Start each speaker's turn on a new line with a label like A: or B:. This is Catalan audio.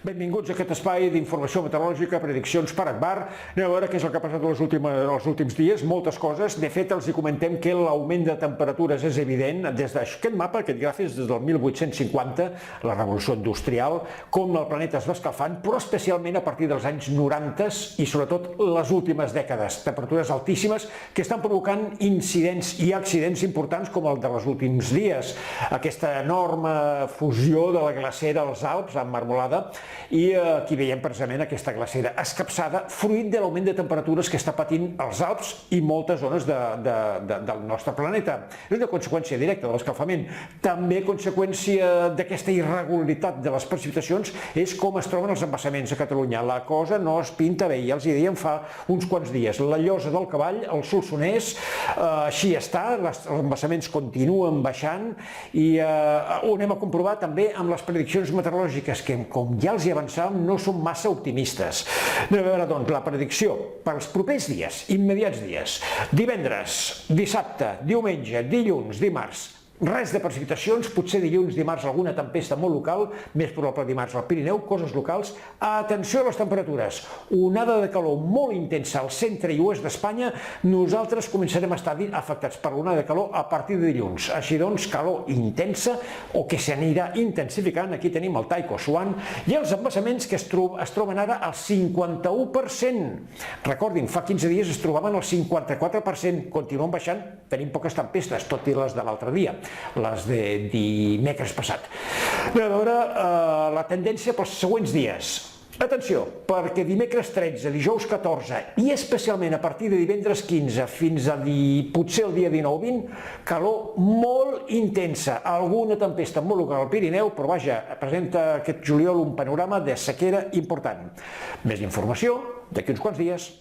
A: Benvinguts a aquest espai d'informació meteorològica, prediccions per Agbar. Anem a veure què és el que ha passat els últims dies, moltes coses. De fet, els hi comentem que l'augment de temperatures és evident des d'aquest mapa, aquest gràfic, des del 1850, la revolució industrial, com el planeta es va escalfant, però especialment a partir dels anys 90 i sobretot les últimes dècades. Temperatures altíssimes que estan provocant incidents i accidents importants com el dels últims dies. Aquesta enorme fusió de la glacera als Alps, amb marmolada, i aquí veiem precisament aquesta glacera escapçada, fruit de l'augment de temperatures que està patint els Alps i moltes zones del nostre planeta. És una conseqüència directa de l'escalfament. També conseqüència d'aquesta irregularitat de les precipitacions és com es troben els embassaments a Catalunya. La cosa no es pinta bé, ja els hi dèiem fa uns quants dies. La Llosa del Cavall, el Solsonès, així està, els embassaments continuen baixant i ho anem a comprovar també amb les prediccions meteorològiques que, com ja els hi avançàvem, no són massa optimistes. Anem a veure, doncs, la predicció pels propers dies, immediats dies. Divendres, dissabte, diumenge, dilluns, dimarts. Res de precipitacions, potser dilluns, dimarts, alguna tempesta molt local, més probable dimarts al Pirineu, coses locals. Atenció a les temperatures, onada de calor molt intensa al centre i oest d'Espanya. Nosaltres començarem a estar afectats per l'onada de calor a partir de dilluns. Així doncs, calor intensa o que s'anirà intensificant. Aquí tenim el Taiko Swan i els embassaments que es troben ara al 51%. Recordin, fa 15 dies es trobaven al 54%, continuen baixant, tenim poques tempestes, tot i les de l'altre dia, les de dimecres passat. Anem a veure la tendència pels següents dies. Atenció, perquè dimecres 13, dijous 14 i especialment a partir de divendres 15 fins a potser el dia 19-20, calor molt intensa, alguna tempesta molt local al Pirineu, però vaja, presenta aquest juliol un panorama de sequera important. Més informació d'aquí uns quants dies.